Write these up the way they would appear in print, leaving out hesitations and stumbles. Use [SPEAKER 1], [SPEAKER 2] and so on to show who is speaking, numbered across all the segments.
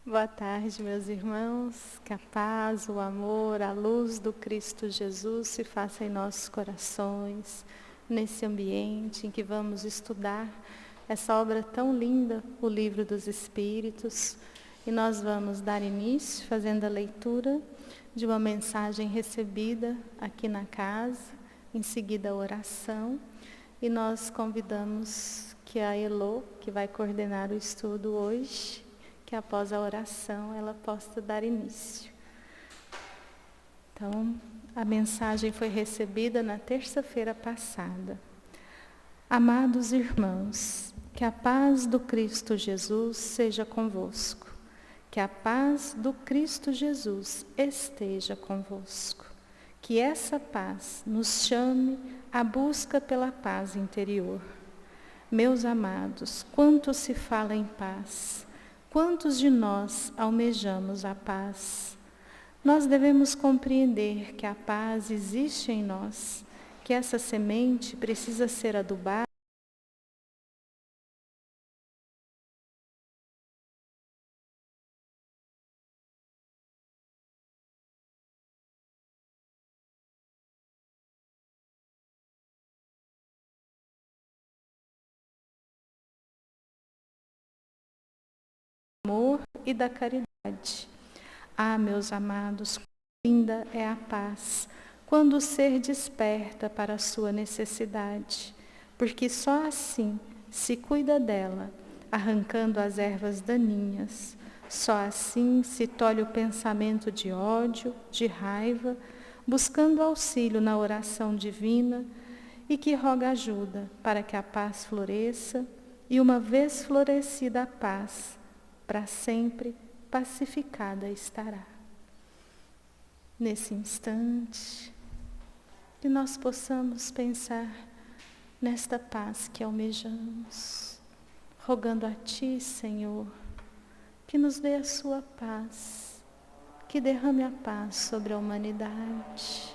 [SPEAKER 1] Boa tarde, meus irmãos. Que a paz, o amor, a luz do Cristo Jesus se faça em nossos corações, nesse ambiente em que vamos estudar essa obra tão linda, o Livro dos Espíritos. E nós vamos dar início fazendo a leitura de uma mensagem recebida aqui na casa, em seguida a oração. E nós convidamos que a Elô, que vai coordenar o estudo hoje, que após a oração ela possa dar início. Então, a mensagem foi recebida na terça-feira passada. Amados irmãos, que a paz do Cristo Jesus seja convosco. Que a paz do Cristo Jesus esteja convosco. Que essa paz nos chame à busca pela paz interior. Meus amados, quanto se fala em paz, quantos de nós almejamos a paz? Nós devemos compreender que a paz existe em nós, que essa semente precisa ser adubada, do amor e da caridade. Ah, meus amados, quão linda é a paz, quando o ser desperta para a sua necessidade, porque só assim se cuida dela, arrancando as ervas daninhas. Só assim se tolhe o pensamento de ódio, de raiva, buscando auxílio na oração divina e que roga ajuda para que a paz floresça e, uma vez florescida a paz, para sempre pacificada estará. Nesse instante, que nós possamos pensar nesta paz que almejamos, rogando a Ti, Senhor, que nos dê a Sua paz, que derrame a paz sobre a humanidade,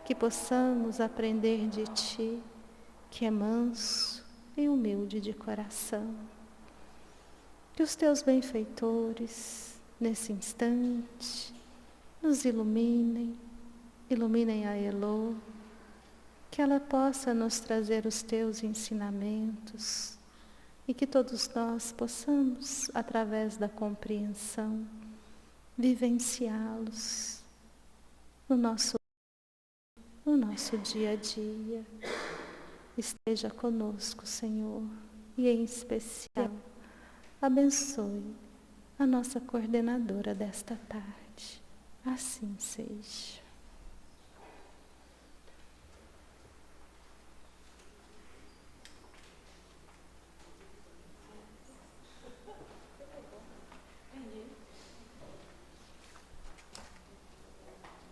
[SPEAKER 1] que possamos aprender de Ti, que é manso e humilde de coração. Que os Teus benfeitores, nesse instante, nos iluminem a Elô, que ela possa nos trazer os Teus ensinamentos e que todos nós possamos, através da compreensão, vivenciá-los no nosso dia a dia. Esteja conosco, Senhor, e em especial, abençoe a nossa coordenadora desta tarde. Assim seja.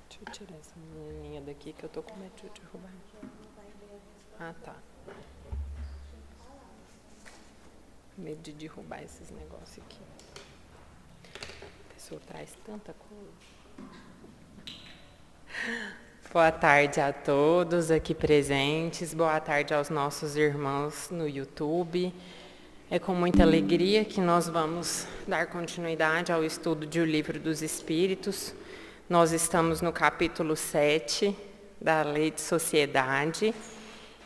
[SPEAKER 2] Deixa eu tirar essa menininha daqui que eu tô com medo de derrubar. Ah, tá. Medo de derrubar esses negócios aqui. A pessoa traz tanta coisa. Boa tarde a todos aqui presentes. Boa tarde aos nossos irmãos no YouTube. É com muita alegria que nós vamos dar continuidade ao estudo de O Livro dos Espíritos. Nós estamos no capítulo 7 da Lei de Sociedade.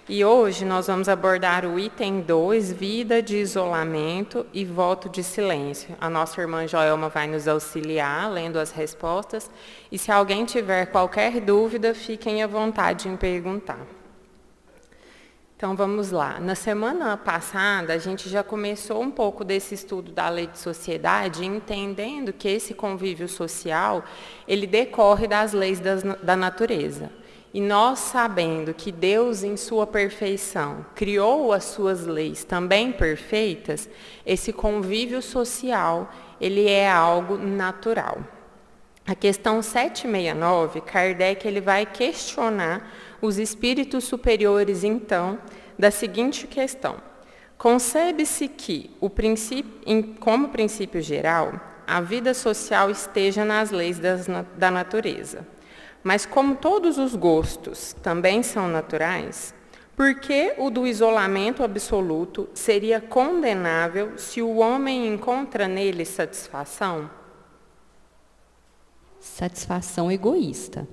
[SPEAKER 2] E hoje nós vamos abordar o item 2, vida de isolamento e voto de silêncio. A nossa irmã Joelma vai nos auxiliar lendo as respostas. E se alguém tiver qualquer dúvida, fiquem à vontade em perguntar. Então vamos lá. Na semana passada, a gente já começou um pouco desse estudo da Lei de Sociedade, entendendo que esse convívio social, ele decorre das leis da natureza. E nós, sabendo que Deus, em sua perfeição, criou as suas leis também perfeitas, esse convívio social, ele é algo natural. A questão 769, Kardec ele vai questionar os espíritos superiores, então, da seguinte questão. Concebe-se que, como princípio geral, a vida social esteja nas leis da natureza. Mas como todos os gostos também são naturais, Porque o do isolamento absoluto seria condenável se o homem encontra nele satisfação?
[SPEAKER 3] Satisfação egoísta.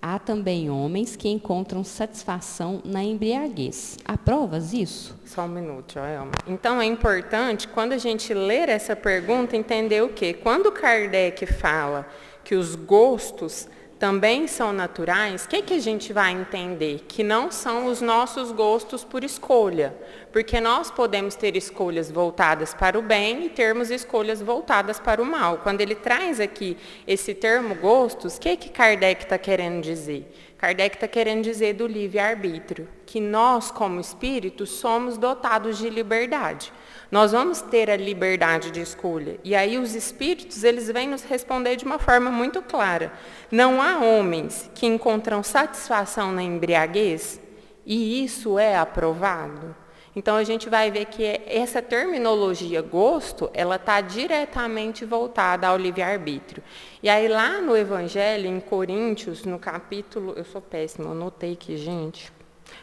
[SPEAKER 3] Há também homens que encontram satisfação na embriaguez. Há provas disso?
[SPEAKER 2] Só um minuto, Joelma. Então é importante, quando a gente ler essa pergunta, entender o quê? Quando Kardec fala que os gostos também são naturais, o que a gente vai entender? Que não são os nossos gostos por escolha. Porque nós podemos ter escolhas voltadas para o bem e termos escolhas voltadas para o mal. Quando ele traz aqui esse termo gostos, o que Kardec está querendo dizer? Kardec está querendo dizer do livre-arbítrio, que nós, como espíritos, somos dotados de liberdade. Nós vamos ter a liberdade de escolha. E aí os espíritos, eles vêm nos responder de uma forma muito clara. Não há homens que encontram satisfação na embriaguez, e isso é aprovado. Então a gente vai ver que essa terminologia gosto, ela está diretamente voltada ao livre-arbítrio. E aí lá no Evangelho, em Coríntios, no capítulo, eu sou péssima, eu anotei aqui, gente.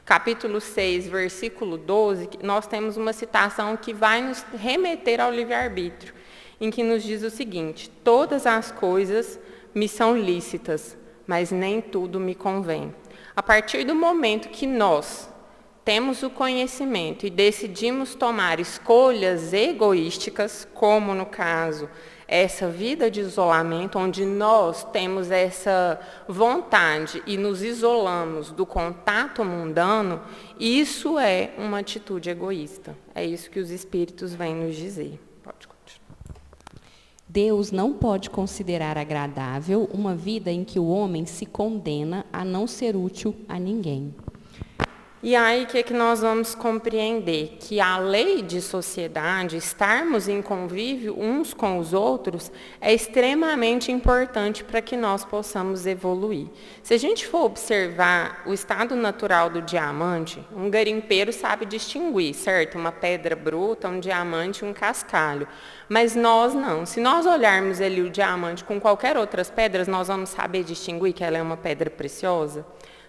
[SPEAKER 2] Capítulo 6, versículo 12, nós temos uma citação que vai nos remeter ao livre-arbítrio, em que nos diz o seguinte: todas as coisas me são lícitas, mas nem tudo me convém. A partir do momento que nós temos o conhecimento e decidimos tomar escolhas egoísticas, como no caso essa vida de isolamento, onde nós temos essa vontade e nos isolamos do contato mundano, isso é uma atitude egoísta. É isso que os espíritos vêm nos dizer. Pode continuar.
[SPEAKER 3] Deus não pode considerar agradável uma vida em que o homem se condena a não ser útil a ninguém.
[SPEAKER 2] E aí, o que nós vamos compreender? Que a lei de sociedade, estarmos em convívio uns com os outros, é extremamente importante para que nós possamos evoluir. Se a gente for observar o estado natural do diamante, um garimpeiro sabe distinguir, certo? Uma pedra bruta, um diamante e um cascalho. Mas nós não. Se nós olharmos ali o diamante com qualquer outras pedras, nós vamos saber distinguir que ela é uma pedra preciosa?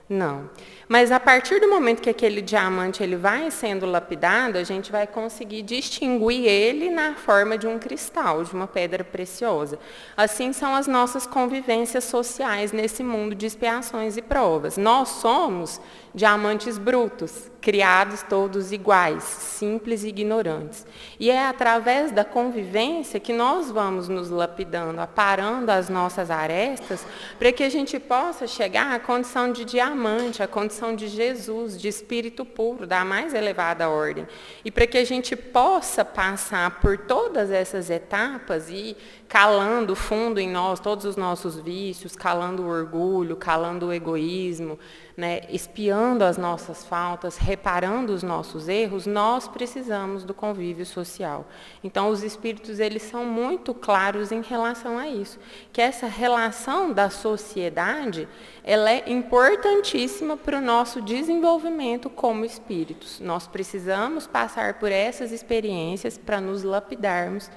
[SPEAKER 2] Não. Mas a partir do momento que aquele diamante ele vai sendo lapidado, a gente vai conseguir distinguir ele na forma de um cristal, de uma pedra preciosa. Assim são as nossas convivências sociais nesse mundo de expiações e provas. Nós somos diamantes brutos, criados todos iguais, simples e ignorantes. E é através da convivência que nós vamos nos lapidando, aparando as nossas arestas, para que a gente possa chegar à condição de diamante, à condição de Jesus, de espírito puro, da mais elevada ordem. E para que a gente possa passar por todas essas etapas e calando fundo em nós todos os nossos vícios, calando o orgulho, calando o egoísmo, né, espiando as nossas faltas, reparando os nossos erros, nós precisamos do convívio social. Então, os espíritos eles são muito claros em relação a isso, que essa relação da sociedade ela é importantíssima para o nosso desenvolvimento como espíritos. Nós precisamos passar por essas experiências para nos lapidarmos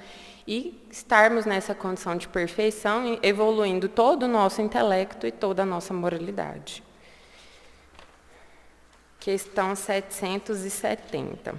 [SPEAKER 2] e estarmos nessa condição de perfeição, evoluindo todo o nosso intelecto e toda a nossa moralidade. Questão 770.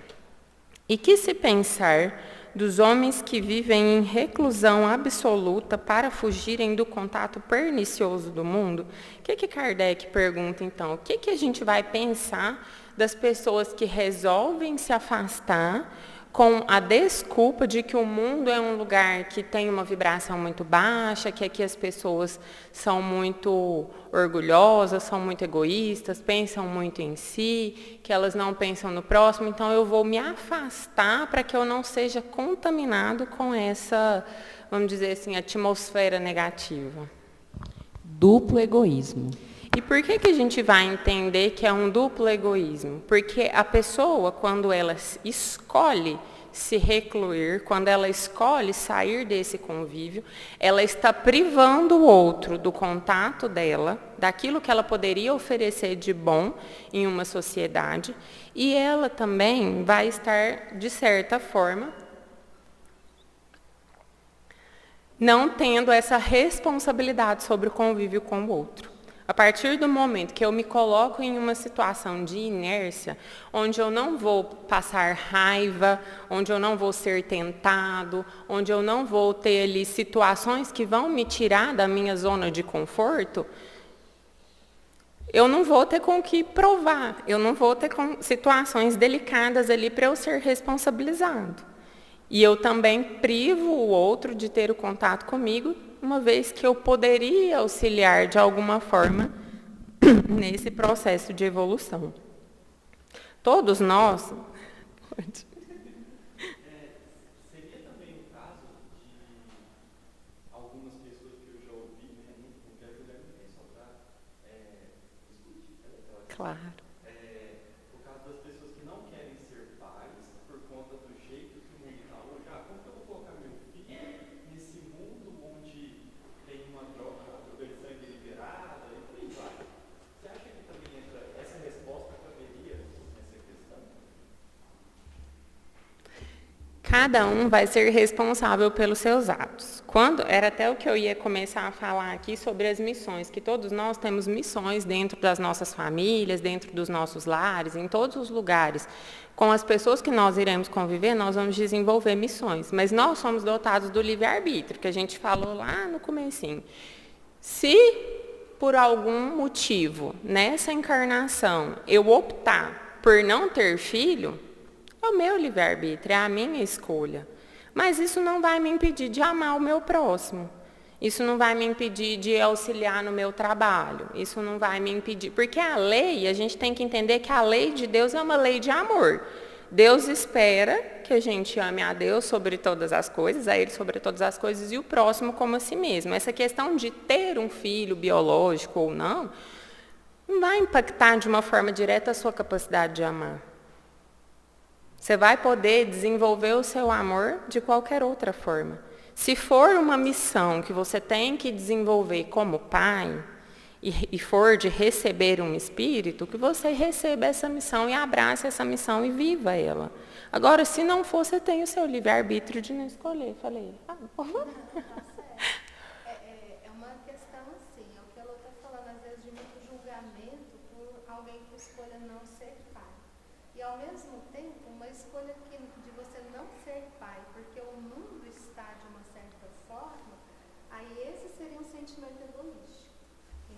[SPEAKER 2] E que se pensar dos homens que vivem em reclusão absoluta para fugirem do contato pernicioso do mundo? O que Kardec pergunta, então? O que a gente vai pensar das pessoas que resolvem se afastar com a desculpa de que o mundo é um lugar que tem uma vibração muito baixa, que aqui as pessoas são muito orgulhosas, são muito egoístas, pensam muito em si, que elas não pensam no próximo, então eu vou me afastar para que eu não seja contaminado com essa, vamos dizer assim, atmosfera negativa.
[SPEAKER 3] Duplo egoísmo.
[SPEAKER 2] E por que a gente vai entender que é um duplo egoísmo? Porque a pessoa, quando ela escolhe se recluir, quando ela escolhe sair desse convívio, ela está privando o outro do contato dela, daquilo que ela poderia oferecer de bom em uma sociedade, e ela também vai estar, de certa forma, não tendo essa responsabilidade sobre o convívio com o outro. A A partir do momento que eu me coloco em uma situação de inércia, onde eu não vou passar raiva, onde eu não vou ser tentado, onde eu não vou ter ali situações que vão me tirar da minha zona de conforto, eu não vou ter com o que provar, eu não vou ter situações delicadas ali para eu ser responsabilizado. E eu também privo o outro de ter o contato comigo, uma vez que eu poderia auxiliar de alguma forma nesse processo de evolução. Todos nós...
[SPEAKER 4] Seria também o caso de algumas pessoas que eu já ouvi, né, não quero julgar ninguém, só para discutir.
[SPEAKER 2] Claro.
[SPEAKER 4] Por causa das pessoas que não querem ser pais, por conta do jeito que o mundo está hoje. Como que eu vou colocar meu filho nesse mundo onde tem uma droga de sangue liberada e por aí vai? Você acha que também entra, essa resposta caberia nessa questão?
[SPEAKER 2] Cada um vai ser responsável pelos seus atos. Era até o que eu ia começar a falar aqui sobre as missões, que todos nós temos missões dentro das nossas famílias, dentro dos nossos lares, em todos os lugares. Com as pessoas que nós iremos conviver, nós vamos desenvolver missões. Mas nós somos dotados do livre-arbítrio, que a gente falou lá no comecinho. Se, por algum motivo, nessa encarnação, eu optar por não ter filho, é o meu livre-arbítrio, é a minha escolha. Mas isso não vai me impedir de amar o meu próximo. Isso não vai me impedir de auxiliar no meu trabalho. Isso não vai me impedir. Porque a lei, a gente tem que entender que a lei de Deus é uma lei de amor. Deus espera que a gente ame a Deus sobre todas as coisas, a Ele sobre todas as coisas e o próximo como a si mesmo. Essa questão de ter um filho biológico ou não vai impactar de uma forma direta a sua capacidade de amar. Você vai poder desenvolver o seu amor de qualquer outra forma. Se for uma missão que você tem que desenvolver como pai, e for de receber um espírito, que você receba essa missão e abrace essa missão e viva ela. Agora, se não for, você tem o seu livre-arbítrio de não escolher. Falei,
[SPEAKER 5] É uma questão assim, é o que ela está falando, às vezes, de muito julgamento por alguém que escolha não ser pai. E, ao mesmo tempo, uma escolha de você não ser pai, porque o mundo está de uma certa forma, aí esse seria um sentimento egoísta.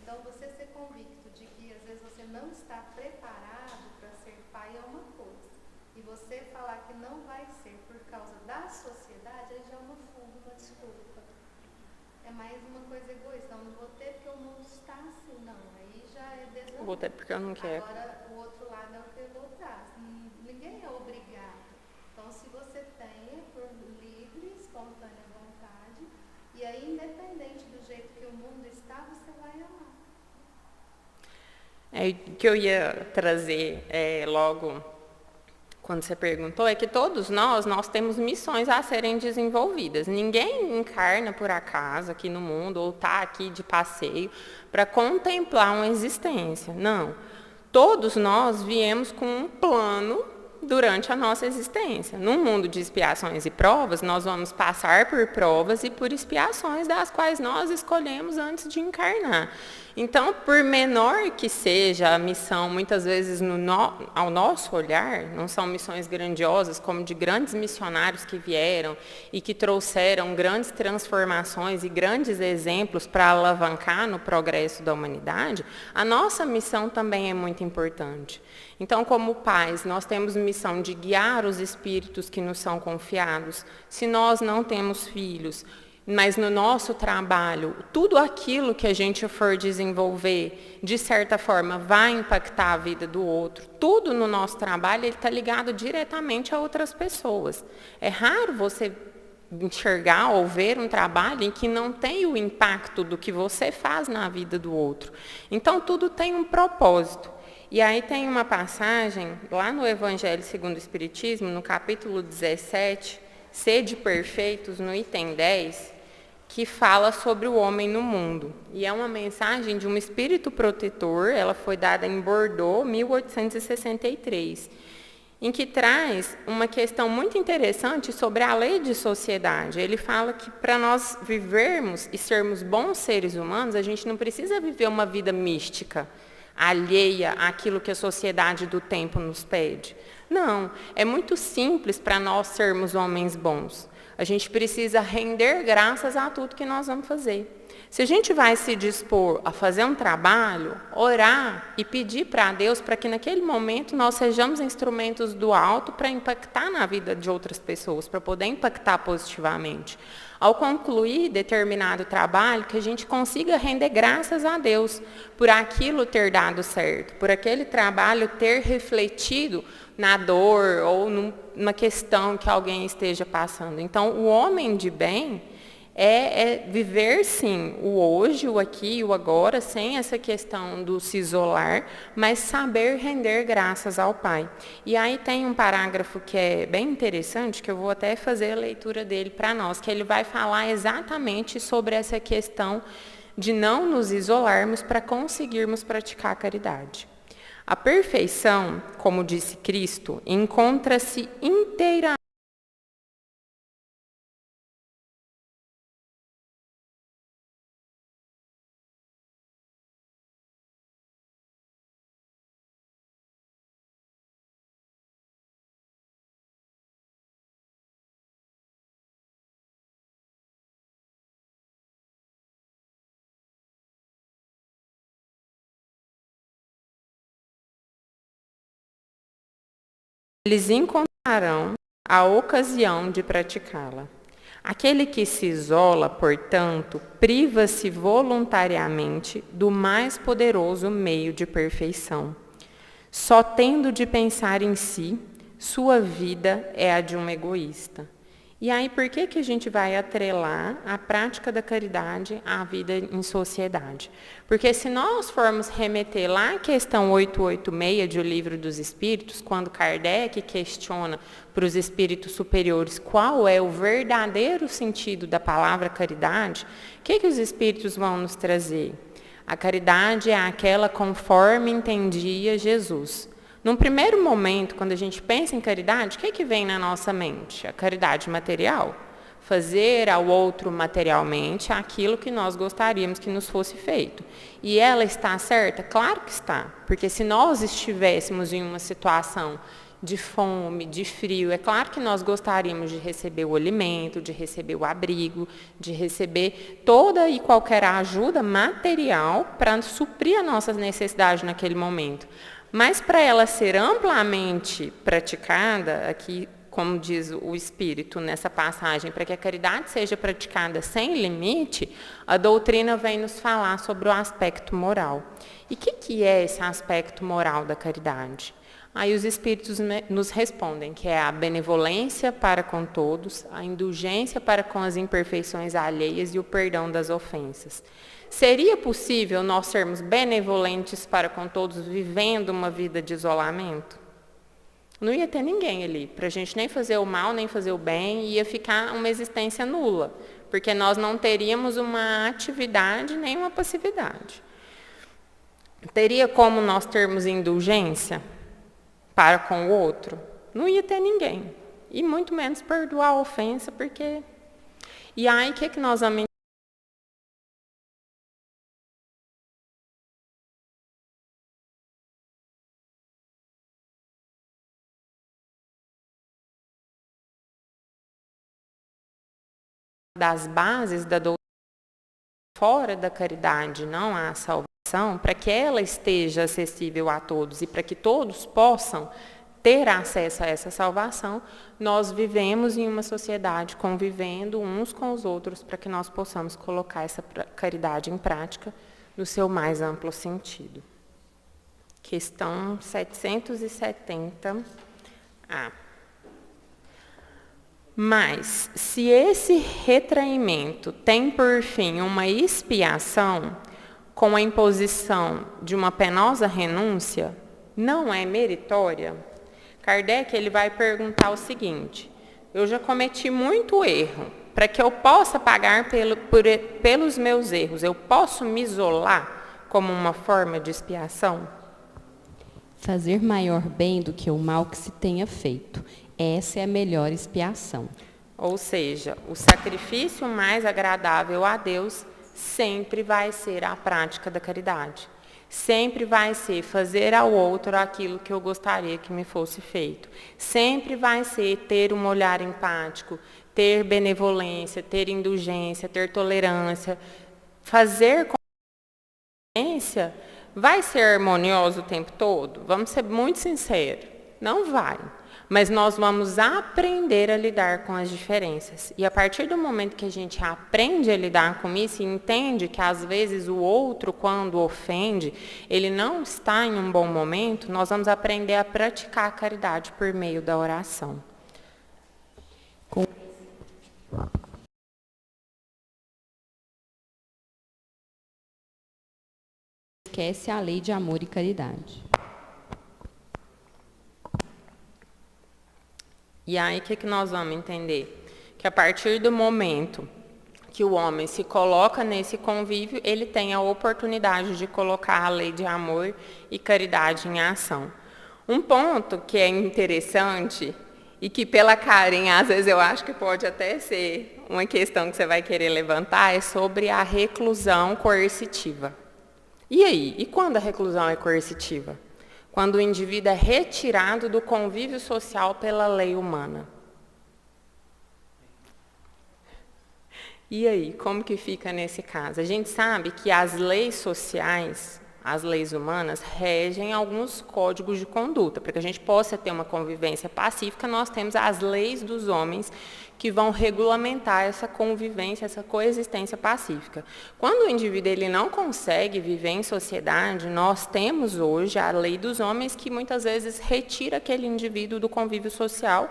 [SPEAKER 5] Então, você ser convicto de que, às vezes, você não está preparado para ser pai é uma coisa. E você falar que não vai ser por causa da sociedade, aí já é uma fuga, uma desculpa. É mais uma coisa egoísta. Não vou ter porque o mundo está assim, não. Aí já é desamor.
[SPEAKER 2] vou ter porque eu não quero.
[SPEAKER 5] Agora, o outro lado é o que eu traz. Ninguém é obrigado. Então, se você tem, por livre, espontânea vontade, e aí, independente do jeito que o mundo está, você vai amar.
[SPEAKER 2] O que eu ia trazer logo, quando você perguntou, é que todos nós temos missões a serem desenvolvidas. Ninguém encarna por acaso aqui no mundo ou está aqui de passeio para contemplar uma existência. Não. Todos nós viemos com um plano durante a nossa existência. Num mundo de expiações e provas, nós vamos passar por provas e por expiações das quais nós escolhemos antes de encarnar. Então, por menor que seja a missão, muitas vezes ao nosso olhar, não são missões grandiosas como de grandes missionários que vieram e que trouxeram grandes transformações e grandes exemplos para alavancar no progresso da humanidade, a nossa missão também é muito importante. Então, como pais, nós temos missão de guiar os espíritos que nos são confiados. Se nós não temos filhos, mas no nosso trabalho, tudo aquilo que a gente for desenvolver, de certa forma, vai impactar a vida do outro. Tudo no nosso trabalho está ligado diretamente a outras pessoas. É raro você enxergar ou ver um trabalho em que não tem o impacto do que você faz na vida do outro. Então, tudo tem um propósito. E aí tem uma passagem, lá no Evangelho segundo o Espiritismo, no capítulo 17, Sede perfeitos, no item 10, que fala sobre o homem no mundo. E é uma mensagem de um espírito protetor, ela foi dada em Bordeaux, 1863. em que traz uma questão muito interessante sobre a lei de sociedade. Ele fala que para nós vivermos e sermos bons seres humanos, a gente não precisa viver uma vida mística, alheia àquilo que a sociedade do tempo nos pede. Não, é muito simples para nós sermos homens bons. A gente precisa render graças a tudo que nós vamos fazer. Se a gente vai se dispor a fazer um trabalho, orar e pedir para Deus para que naquele momento nós sejamos instrumentos do alto para impactar na vida de outras pessoas, para poder impactar positivamente. Ao concluir determinado trabalho, que a gente consiga render graças a Deus por aquilo ter dado certo, por aquele trabalho ter refletido na dor ou numa questão que alguém esteja passando. Então, o homem de bem é viver, sim, o hoje, o aqui e o agora, sem essa questão do se isolar, mas saber render graças ao Pai. E aí tem um parágrafo que é bem interessante, que eu vou até fazer a leitura dele para nós, que ele vai falar exatamente sobre essa questão de não nos isolarmos para conseguirmos praticar a caridade. A perfeição, como disse Cristo, encontra-se inteiramente eles encontrarão a ocasião de praticá-la. Aquele que se isola, portanto, priva-se voluntariamente do mais poderoso meio de perfeição. Só tendo de pensar em si, sua vida é a de um egoísta. E aí, por que a gente vai atrelar a prática da caridade à vida em sociedade? Porque se nós formos remeter lá à questão 886 do Livro dos Espíritos, quando Kardec questiona para os espíritos superiores qual é o verdadeiro sentido da palavra caridade, o que os espíritos vão nos trazer? A caridade é aquela conforme entendia Jesus. Num primeiro momento, quando a gente pensa em caridade, o que vem na nossa mente? A caridade material. Fazer ao outro materialmente aquilo que nós gostaríamos que nos fosse feito. E ela está certa? Claro que está. Porque se nós estivéssemos em uma situação de fome, de frio, é claro que nós gostaríamos de receber o alimento, de receber o abrigo, de receber toda e qualquer ajuda material para suprir a nossa necessidade naquele momento. Mas para ela ser amplamente praticada, aqui, como diz o Espírito nessa passagem, para que a caridade seja praticada sem limite, a doutrina vem nos falar sobre o aspecto moral. E o que é esse aspecto moral da caridade? Aí os Espíritos nos respondem que é a benevolência para com todos, a indulgência para com as imperfeições alheias e o perdão das ofensas. Seria possível nós sermos benevolentes para com todos, vivendo uma vida de isolamento? Não ia ter ninguém ali, para a gente nem fazer o mal, nem fazer o bem, ia ficar uma existência nula, porque nós não teríamos uma atividade nem uma passividade. Teria como nós termos indulgência para com o outro? Não ia ter ninguém, e muito menos perdoar a ofensa, porque... E aí, o que nós vamos das bases da doutrina, fora da caridade não há salvação, para que ela esteja acessível a todos e para que todos possam ter acesso a essa salvação, nós vivemos em uma sociedade convivendo uns com os outros para que nós possamos colocar essa caridade em prática no seu mais amplo sentido. Questão 770A. Mas, se esse retraimento tem por fim uma expiação, com a imposição de uma penosa renúncia, não é meritória? Kardec ele vai perguntar o seguinte: eu já cometi muito erro, para que eu possa pagar pelos meus erros, eu posso me isolar como uma forma de expiação?
[SPEAKER 3] Fazer maior bem do que o mal que se tenha feito. Essa é a melhor expiação.
[SPEAKER 2] Ou seja, o sacrifício mais agradável a Deus sempre vai ser a prática da caridade. Sempre vai ser fazer ao outro aquilo que eu gostaria que me fosse feito. Sempre vai ser ter um olhar empático, ter benevolência, ter indulgência, ter tolerância. Fazer convivência vai ser harmonioso o tempo todo? Vamos ser muito sinceros. Não vai. Mas nós vamos aprender a lidar com as diferenças. E a partir do momento que a gente aprende a lidar com isso e entende que às vezes o outro, quando ofende, ele não está em um bom momento, nós vamos aprender a praticar a caridade por meio da oração.
[SPEAKER 3] Esquece a lei de amor e caridade.
[SPEAKER 2] E aí, o que nós vamos entender? Que a partir do momento que o homem se coloca nesse convívio, ele tem a oportunidade de colocar a lei de amor e caridade em ação. Um ponto que é interessante e que pela Karen, às vezes eu acho que pode até ser uma questão que você vai querer levantar, é sobre a reclusão coercitiva. E aí? E quando a reclusão é coercitiva? Quando o indivíduo é retirado do convívio social pela lei humana. E aí, como que fica nesse caso? A gente sabe que as leis sociais, as leis humanas, regem alguns códigos de conduta. Para que a gente possa ter uma convivência pacífica, nós temos as leis dos homens que vão regulamentar essa convivência, essa coexistência pacífica. Quando o indivíduo ele não consegue viver em sociedade, nós temos hoje a lei dos homens que muitas vezes retira aquele indivíduo do convívio social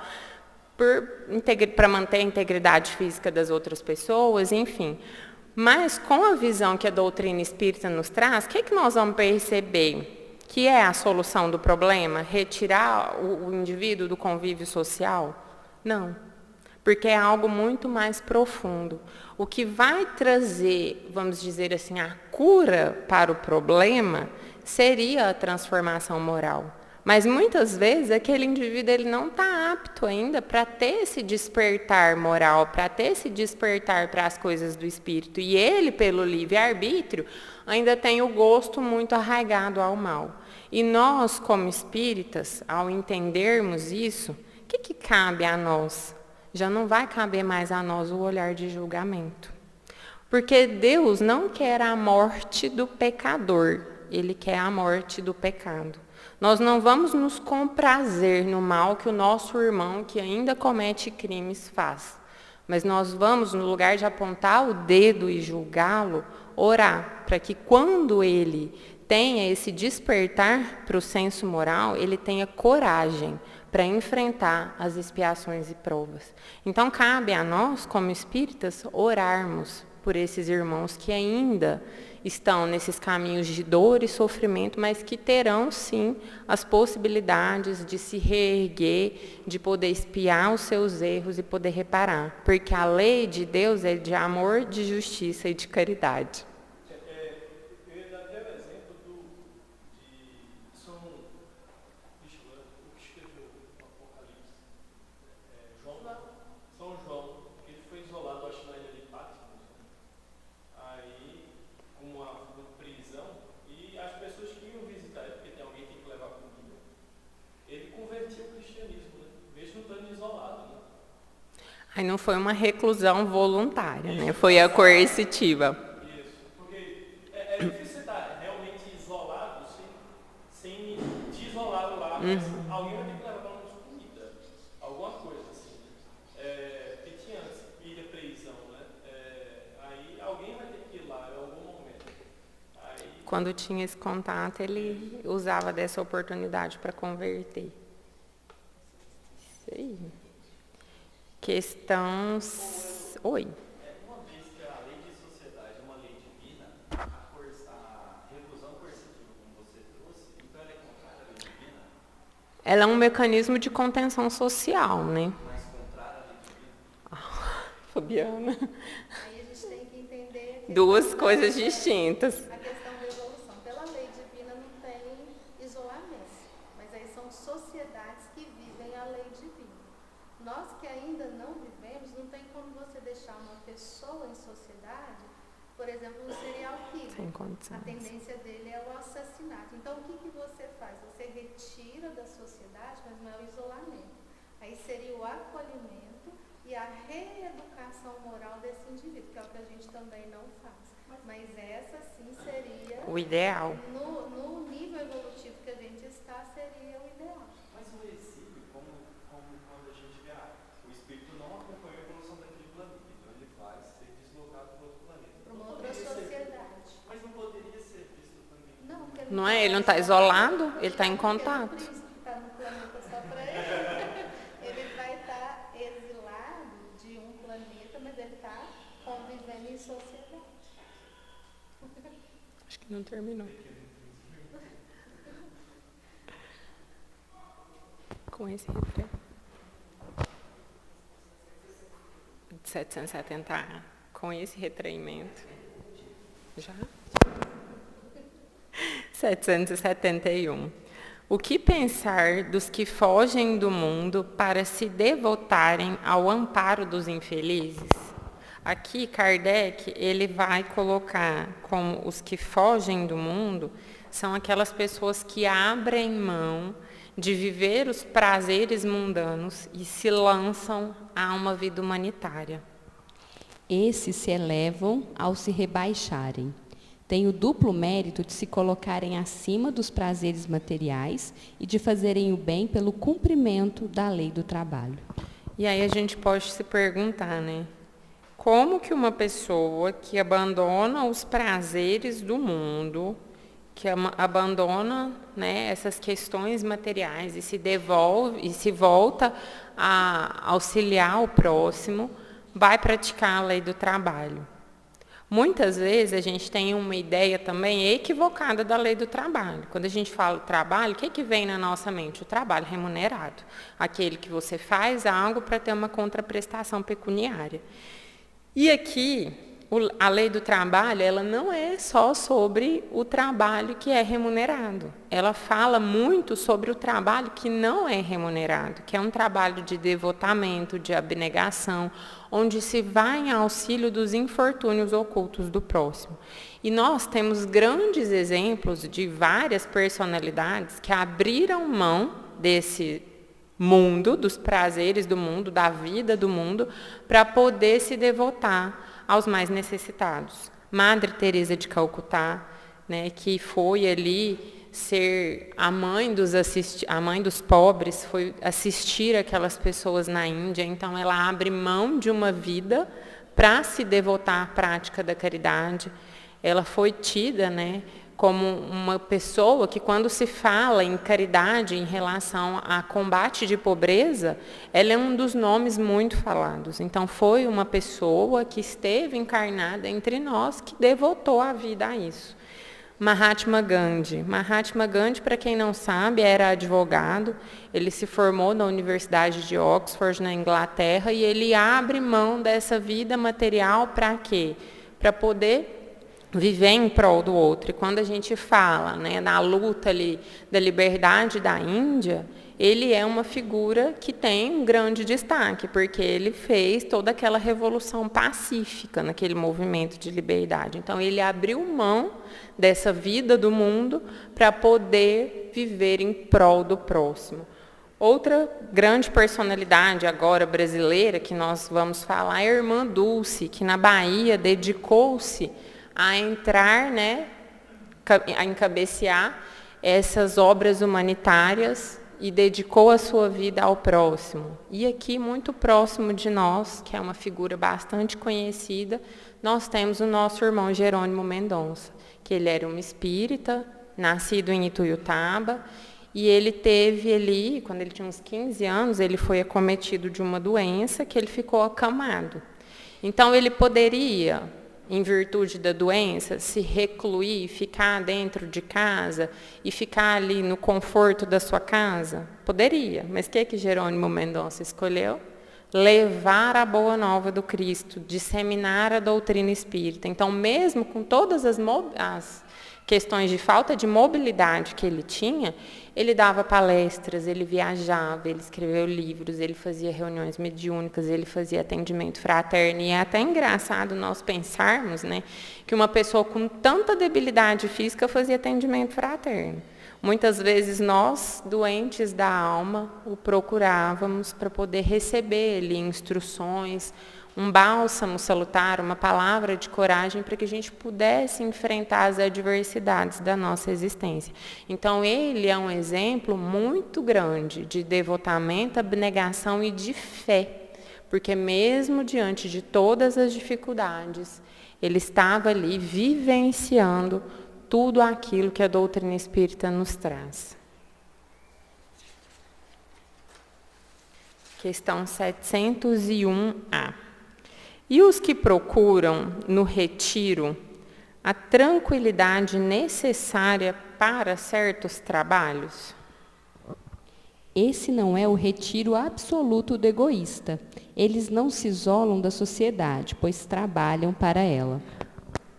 [SPEAKER 2] para manter a integridade física das outras pessoas, enfim. Mas com a visão que a doutrina espírita nos traz, o que nós vamos perceber? Que é a solução do problema? Retirar o indivíduo do convívio social? Não. Porque é algo muito mais profundo. O que vai trazer, vamos dizer assim, a cura para o problema seria a transformação moral. Mas muitas vezes aquele indivíduo ele não está apto ainda para ter esse despertar moral, para ter esse despertar para as coisas do espírito. E ele, pelo livre-arbítrio, ainda tem o gosto muito arraigado ao mal. E nós, como espíritas, ao entendermos isso, o que cabe a nós? Já não vai caber mais a nós o olhar de julgamento. Porque Deus não quer a morte do pecador, Ele quer a morte do pecado. Nós não vamos nos comprazer no mal que o nosso irmão, que ainda comete crimes, faz. Mas nós vamos, no lugar de apontar o dedo e julgá-lo, orar, para que quando ele tenha esse despertar para o senso moral, ele tenha coragem para enfrentar as expiações e provas. Então, cabe a nós, como espíritas, orarmos por esses irmãos que ainda estão nesses caminhos de dor e sofrimento, mas que terão, sim, as possibilidades de se reerguer, de poder expiar os seus erros e poder reparar. Porque a lei de Deus é de amor, de justiça e de caridade. Aí não foi uma reclusão voluntária, né? Foi a coercitiva.
[SPEAKER 4] Isso, porque é difícil você estar realmente isolado sem te isolar do lado, mas alguém vai ter que levar pelo menos comida, alguma coisa assim. Porque tinha ilha prisão, né? Aí alguém vai ter que ir lá em algum momento.
[SPEAKER 2] Quando tinha esse contato, ele usava dessa oportunidade para converter. Isso aí. Questão... Oi.
[SPEAKER 4] Uma vez que a lei de sociedade é uma lei divina, a reclusão coercitiva, como você trouxe, então ela é contrária à lei divina?
[SPEAKER 2] Ela é um mecanismo de contenção social, né?
[SPEAKER 4] Mas contrária à lei divina?
[SPEAKER 2] Fabiana.
[SPEAKER 5] Aí a gente tem que entender
[SPEAKER 2] Duas coisas distintas.
[SPEAKER 5] a questão da evolução. Pela lei divina não tem isolamento. sociedades que vivem a lei divina. Nós que ainda não vivemos, não tem como você deixar uma pessoa em sociedade, por exemplo, um serial killer.
[SPEAKER 2] Sem condição.
[SPEAKER 5] A tendência dele é o assassinato. Então, o que você faz? Você retira da sociedade, mas não é o isolamento. Aí seria o acolhimento e a reeducação moral desse indivíduo, que é o que a gente também não faz. Mas essa sim seria
[SPEAKER 2] O ideal.
[SPEAKER 5] no nível evolutivo que a gente está, seria o ideal.
[SPEAKER 4] Mas o exílio, como quando a gente vê, o espírito não acompanha a evolução daquele planeta, então ele vai ser deslocado para outro planeta.
[SPEAKER 5] Para uma outra sociedade.
[SPEAKER 4] Mas não poderia ser visto também.
[SPEAKER 5] Não, porque
[SPEAKER 2] Não é? Ele não está isolado, ele está em
[SPEAKER 5] Porque
[SPEAKER 2] contato.
[SPEAKER 5] o príncipe está no planeta só para ele. Ele vai estar exilado de um planeta, mas ele está convivendo em sociedade.
[SPEAKER 2] Acho que não terminou. Com esse refrão. De 770, com esse retraimento. Já? 771. O que pensar dos que fogem do mundo para se devotarem ao amparo dos infelizes? Aqui, Kardec, ele vai colocar como os que fogem do mundo são aquelas pessoas que abrem mão de viver os prazeres mundanos e se lançam a uma vida humanitária.
[SPEAKER 3] Esses se elevam ao se rebaixarem. Têm o duplo mérito de se colocarem acima dos prazeres materiais e de fazerem o bem pelo cumprimento da lei do trabalho.
[SPEAKER 2] E aí a gente pode se perguntar, né? Como que uma pessoa que abandona os prazeres do mundo, que abandona, né, essas questões materiais e se devolve e se volta a auxiliar o próximo, vai praticar a lei do trabalho? Muitas vezes a gente tem uma ideia também equivocada da lei do trabalho. Quando a gente fala trabalho, o que vem na nossa mente? O trabalho remunerado. Aquele que você faz algo para ter uma contraprestação pecuniária. E aqui, a lei do trabalho, ela não é só sobre o trabalho que é remunerado. Ela fala muito sobre o trabalho que não é remunerado, que é um trabalho de devotamento, de abnegação, onde se vai em auxílio dos infortúnios ocultos do próximo. E nós temos grandes exemplos de várias personalidades que abriram mão desse mundo, dos prazeres do mundo, da vida do mundo, para poder se devotar aos mais necessitados. Madre Teresa de Calcutá, né, que foi ali ser a mãe dos pobres, foi assistir aquelas pessoas na Índia, então ela abre mão de uma vida para se devotar à prática da caridade. Ela foi tida, né, como uma pessoa que, quando se fala em caridade em relação a combate de pobreza, ela é um dos nomes muito falados. Então, foi uma pessoa que esteve encarnada entre nós, que devotou a vida a isso. Mahatma Gandhi. Mahatma Gandhi, para quem não sabe, era advogado. Ele se formou na Universidade de Oxford, na Inglaterra, e ele abre mão dessa vida material para quê? Para poder viver em prol do outro. E quando a gente fala, né, na luta ali da liberdade da Índia, ele é uma figura que tem um grande destaque, porque ele fez toda aquela revolução pacífica naquele movimento de liberdade. Então, ele abriu mão dessa vida do mundo para poder viver em prol do próximo. Outra grande personalidade agora brasileira que nós vamos falar é a irmã Dulce, que na Bahia dedicou-se a entrar, né, a encabecear essas obras humanitárias e dedicou a sua vida ao próximo. E aqui, muito próximo de nós, que é uma figura bastante conhecida, nós temos o nosso irmão Jerônimo Mendonça, que ele era um espírita, nascido em Ituiutaba, e ele teve ali, quando ele tinha uns 15 anos, ele foi acometido de uma doença que ele ficou acamado. Então, ele poderia, em virtude da doença, se recluir, ficar dentro de casa e ficar ali no conforto da sua casa? As mas o que Jerônimo Mendonça escolheu? Levar a boa nova do Cristo, disseminar a doutrina espírita. Então, mesmo com todas as questões de falta de mobilidade que ele tinha, ele dava palestras, ele viajava, ele escreveu livros, ele fazia reuniões mediúnicas, ele fazia atendimento fraterno. E é até engraçado nós pensarmos, né, que uma pessoa com tanta debilidade física fazia atendimento fraterno. Muitas vezes nós, doentes da alma, o procurávamos para poder receber ali instruções, um bálsamo salutar, uma palavra de coragem para que a gente pudesse enfrentar as adversidades da nossa existência. Então, ele é um exemplo muito grande de devotamento, abnegação e de fé, porque mesmo diante de todas as dificuldades, ele estava ali vivenciando tudo aquilo que a doutrina espírita nos traz. Questão 701A. E os que procuram no retiro a tranquilidade necessária para certos trabalhos?
[SPEAKER 3] Esse não é o retiro absoluto do egoísta. Eles não se isolam da sociedade, pois trabalham para ela.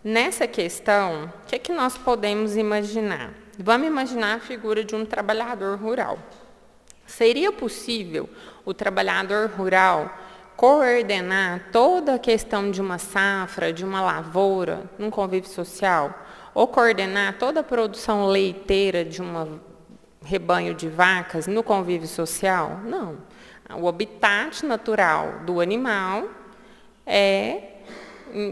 [SPEAKER 2] Nessa questão, o que é que nós podemos imaginar? Vamos imaginar a figura de um trabalhador rural. Seria possível o trabalhador rural coordenar toda a questão de uma safra, de uma lavoura, num convívio social, ou coordenar toda a produção leiteira de um rebanho de vacas no convívio social? Não. O habitat natural do animal é,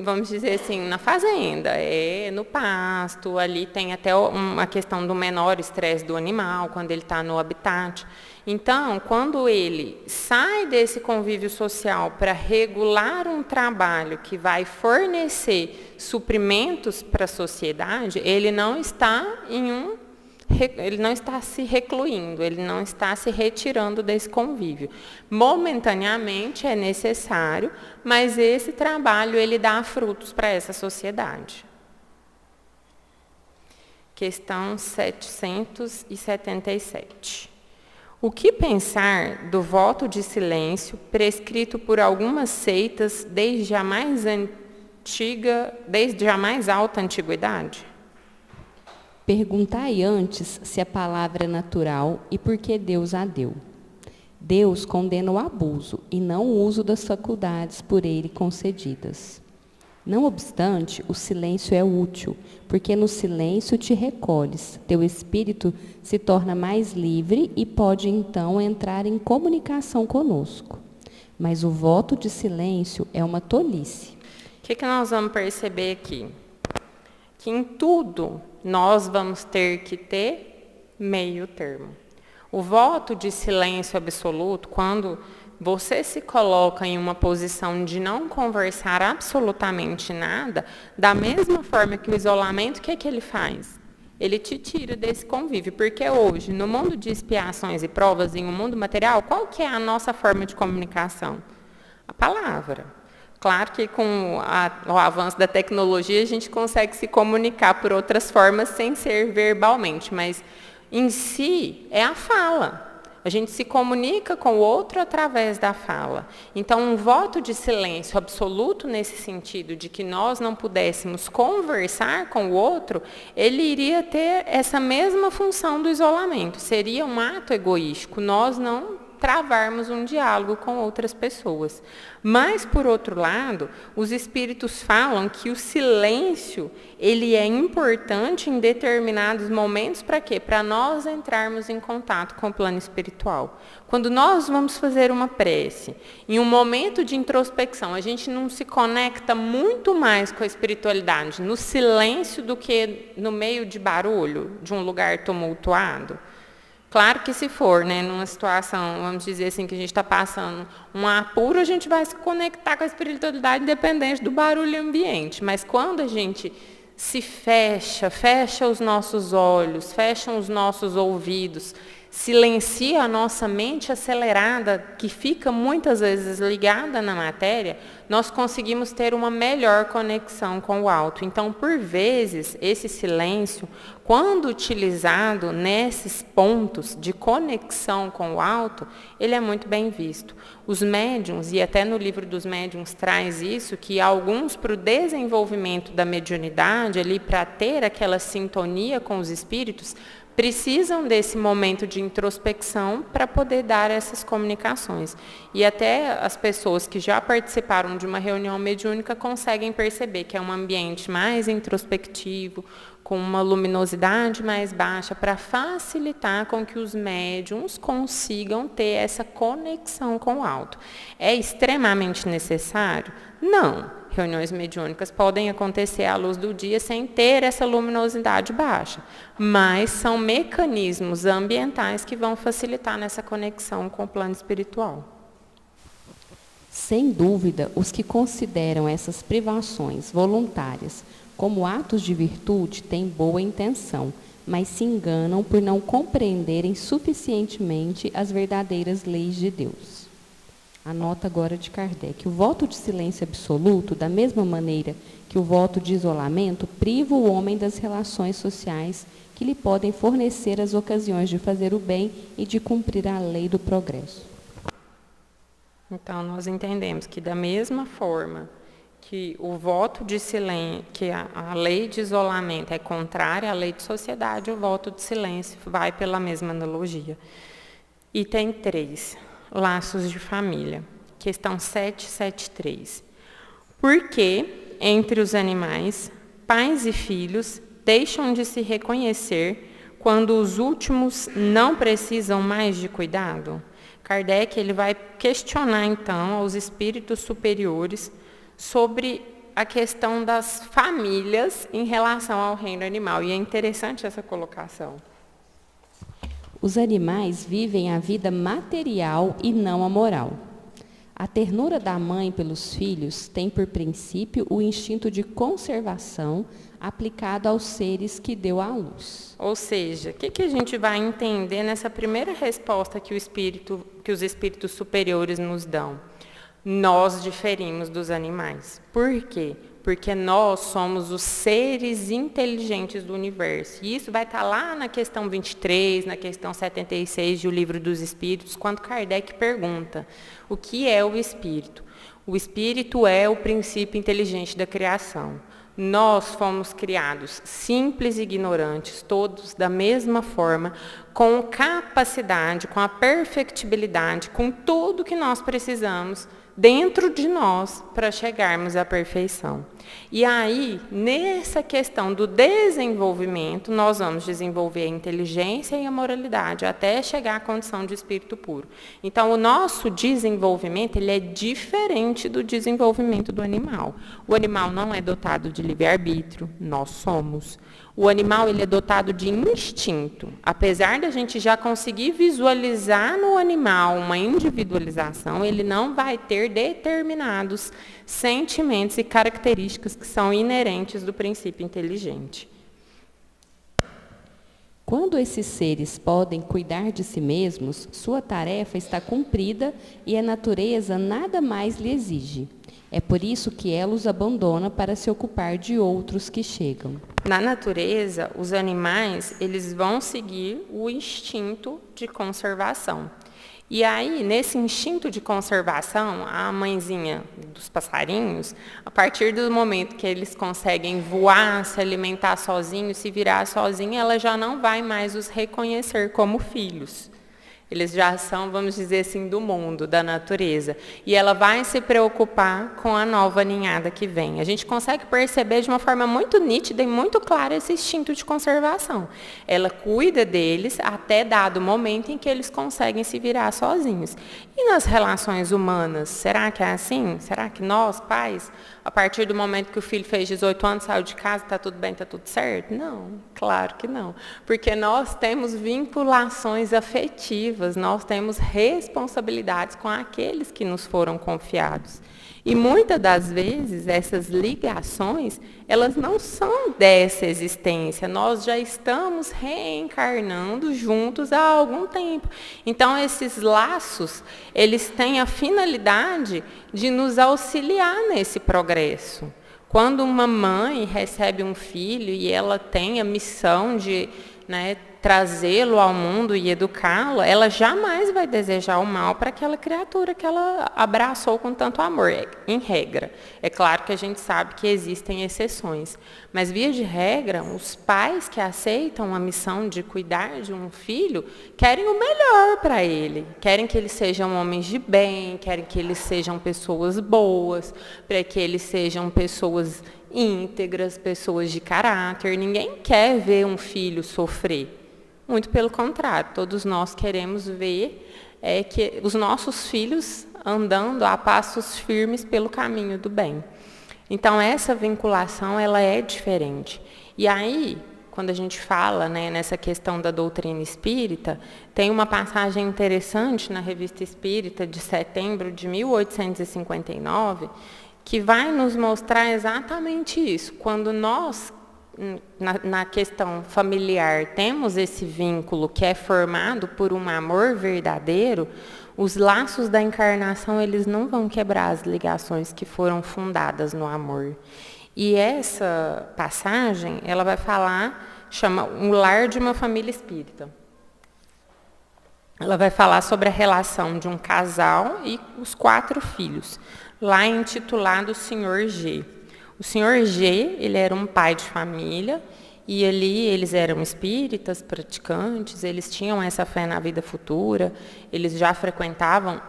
[SPEAKER 2] vamos dizer assim, na fazenda, é no pasto, ali tem até uma questão do menor estresse do animal, quando ele está no habitat. Então, quando ele sai desse convívio social para regular um trabalho que vai fornecer suprimentos para a sociedade, ele não está se recluindo, ele não está se retirando desse convívio. Momentaneamente é necessário, mas esse trabalho ele dá frutos para essa sociedade. Questão 777. O que pensar do voto de silêncio prescrito por algumas seitas desde a mais alta antiguidade?
[SPEAKER 3] Perguntai antes se a palavra é natural e por que Deus a deu. Deus condena o abuso e não o uso das faculdades por ele concedidas. Não obstante, o silêncio é útil, porque no silêncio te recolhes, teu espírito se torna mais livre e pode então entrar em comunicação conosco. Mas o voto de silêncio é uma tolice.
[SPEAKER 2] O que nós vamos perceber aqui? Que em tudo nós vamos ter que ter meio termo. O voto de silêncio absoluto, quando você se coloca em uma posição de não conversar absolutamente nada, da mesma forma que o isolamento, o que é que ele faz? Ele te tira desse convívio, porque hoje, no mundo de expiações e provas, em um mundo material, qual que é a nossa forma de comunicação? A palavra. Claro que com o avanço da tecnologia, a gente consegue se comunicar por outras formas sem ser verbalmente, mas em si é a fala. A gente se comunica com o outro através da fala. Então, um voto de silêncio absoluto nesse sentido de que nós não pudéssemos conversar com o outro, ele iria ter essa mesma função do isolamento. Seria um ato egoístico, nós não travarmos um diálogo com outras pessoas. Mas, por outro lado, os espíritos falam que o silêncio, ele é importante em determinados momentos para quê? Para nós entrarmos em contato com o plano espiritual. Quando nós vamos fazer uma prece, em um momento de introspecção, a gente não se conecta muito mais com a espiritualidade no silêncio do que no meio de barulho, de um lugar tumultuado? Claro que se for, né, numa situação, vamos dizer assim, que a gente está passando um apuro, a gente vai se conectar com a espiritualidade independente do barulho ambiente. Mas quando a gente se fecha os nossos olhos, fecha os nossos ouvidos, silencia a nossa mente acelerada, que fica muitas vezes ligada na matéria, nós conseguimos ter uma melhor conexão com o alto. Então, por vezes, esse silêncio, quando utilizado nesses pontos de conexão com o alto, ele é muito bem visto. Os médiuns, e até no livro dos médiuns traz isso, que alguns, para o desenvolvimento da mediunidade, ali para ter aquela sintonia com os espíritos, precisam desse momento de introspecção para poder dar essas comunicações. E até as pessoas que já participaram de uma reunião mediúnica conseguem perceber que é um ambiente mais introspectivo, com uma luminosidade mais baixa, para facilitar com que os médiuns consigam ter essa conexão com o alto. É extremamente necessário? Não. Reuniões mediúnicas podem acontecer à luz do dia sem ter essa luminosidade baixa, mas são mecanismos ambientais que vão facilitar nessa conexão com o plano espiritual.
[SPEAKER 3] Sem dúvida, os que consideram essas privações voluntárias como atos de virtude têm boa intenção, mas se enganam por não compreenderem suficientemente as verdadeiras leis de Deus. A nota agora de Kardec. O voto de silêncio absoluto, da mesma maneira que o voto de isolamento, priva o homem das relações sociais que lhe podem fornecer as ocasiões de fazer o bem e de cumprir a lei do progresso.
[SPEAKER 2] Então, nós entendemos que da mesma forma que o voto de silêncio, que a lei de isolamento é contrária à lei de sociedade, o voto de silêncio vai pela mesma analogia. Item 3. Laços de família. Questão 773. Por que, entre os animais, pais e filhos deixam de se reconhecer quando os últimos não precisam mais de cuidado? Kardec ele vai questionar, então, aos espíritos superiores sobre a questão das famílias em relação ao reino animal. E é interessante essa colocação.
[SPEAKER 3] Os animais vivem a vida material e não a moral. A ternura da mãe pelos filhos tem por princípio o instinto de conservação aplicado aos seres que deu à luz.
[SPEAKER 2] Ou seja, o que a gente vai entender nessa primeira resposta que os espíritos superiores nos dão? Nós diferimos dos animais. Por quê? Porque nós somos os seres inteligentes do universo. E isso vai estar lá na questão 23, na questão 76 do Livro dos Espíritos, quando Kardec pergunta: o que é o espírito? O espírito é o princípio inteligente da criação. Nós fomos criados simples e ignorantes, todos da mesma forma, com capacidade, com a perfectibilidade, com tudo que nós precisamos dentro de nós para chegarmos à perfeição. E aí, nessa questão do desenvolvimento, nós vamos desenvolver a inteligência e a moralidade até chegar à condição de espírito puro. Então, o nosso desenvolvimento ele é diferente do desenvolvimento do animal. O animal não é dotado de livre-arbítrio, nós somos. O animal ele é dotado de instinto. Apesar da gente já conseguir visualizar no animal uma individualização, ele não vai ter determinados sentimentos e características que são inerentes do princípio inteligente.
[SPEAKER 3] Quando esses seres podem cuidar de si mesmos, sua tarefa está cumprida e a natureza nada mais lhe exige. É por isso que ela os abandona para se ocupar de outros que chegam.
[SPEAKER 2] Na natureza, os animais eles vão seguir o instinto de conservação. E aí, nesse instinto de conservação, a mãezinha dos passarinhos, a partir do momento que eles conseguem voar, se alimentar sozinhos, se virar sozinhos, ela já não vai mais os reconhecer como filhos. Eles já são, vamos dizer assim, do mundo, da natureza. E ela vai se preocupar com a nova ninhada que vem. A gente consegue perceber de uma forma muito nítida e muito clara esse instinto de conservação. Ela cuida deles até dado momento em que eles conseguem se virar sozinhos. E nas relações humanas, será que é assim? Será que nós, pais, a partir do momento que o filho fez 18 anos, saiu de casa, está tudo bem, está tudo certo? Não, claro que não. Porque nós temos vinculações afetivas. afetivas, nós temos responsabilidades com aqueles que nos foram confiados. E muitas das vezes essas ligações, elas não são dessa existência, nós já estamos reencarnando juntos há algum tempo. Então esses laços, eles têm a finalidade de nos auxiliar nesse progresso. Quando uma mãe recebe um filho e ela tem a missão de, né, trazê-lo ao mundo e educá-lo, ela jamais vai desejar o mal para aquela criatura que ela abraçou com tanto amor, em regra. É claro que a gente sabe que existem exceções, mas, via de regra, os pais que aceitam a missão de cuidar de um filho querem o melhor para ele, querem que eles sejam homens de bem, querem que eles sejam pessoas boas, para que eles sejam pessoas íntegras, pessoas de caráter. Ninguém quer ver um filho sofrer. Muito pelo contrário, todos nós queremos ver que os nossos filhos andando a passos firmes pelo caminho do bem. Então, essa vinculação, ela é diferente. E aí, quando a gente fala, né, nessa questão da doutrina espírita, tem uma passagem interessante na Revista Espírita de setembro de 1859, que vai nos mostrar exatamente isso. Quando nós, na questão familiar, temos esse vínculo que é formado por um amor verdadeiro, os laços da encarnação, eles não vão quebrar as ligações que foram fundadas no amor. E essa passagem, ela vai falar, chama O Lar de uma Família Espírita. Ela vai falar sobre a relação de um casal e os 4 filhos, lá intitulado Sr. G. O Sr. G, ele era um pai de família, e ali eles eram espíritas, praticantes, eles tinham essa fé na vida futura, eles já frequentavam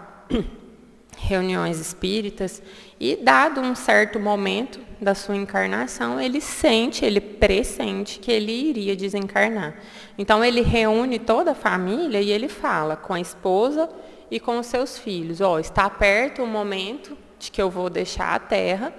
[SPEAKER 2] reuniões espíritas, e dado um certo momento da sua encarnação, ele pressente que ele iria desencarnar. Então ele reúne toda a família e ele fala com a esposa e com os seus filhos: está perto o momento de que eu vou deixar a Terra,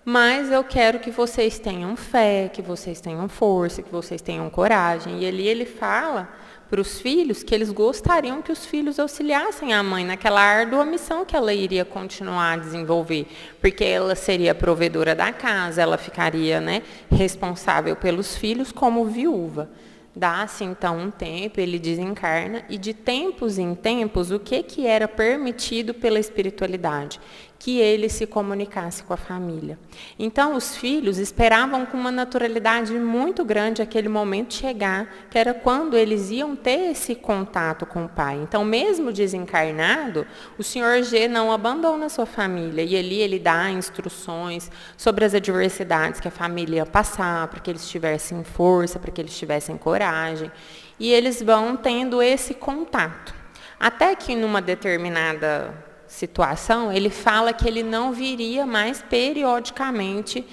[SPEAKER 2] mas eu quero que vocês tenham fé, que vocês tenham força, que vocês tenham coragem. E ali ele fala para os filhos que eles gostariam que os filhos auxiliassem a mãe naquela árdua missão que ela iria continuar a desenvolver, porque ela seria a provedora da casa, ela ficaria, né, responsável pelos filhos como viúva. Dá-se então um tempo, ele desencarna, e de tempos em tempos, o que era permitido pela espiritualidade? Que ele se comunicasse com a família. Então, os filhos esperavam com uma naturalidade muito grande aquele momento chegar, que era quando eles iam ter esse contato com o pai. Então, mesmo desencarnado, o Sr. G não abandona a sua família, e ali ele dá instruções sobre as adversidades que a família ia passar, para que eles tivessem força, para que eles tivessem coragem, e eles vão tendo esse contato. Até que numa determinada situação, ele fala que ele não viria mais periodicamente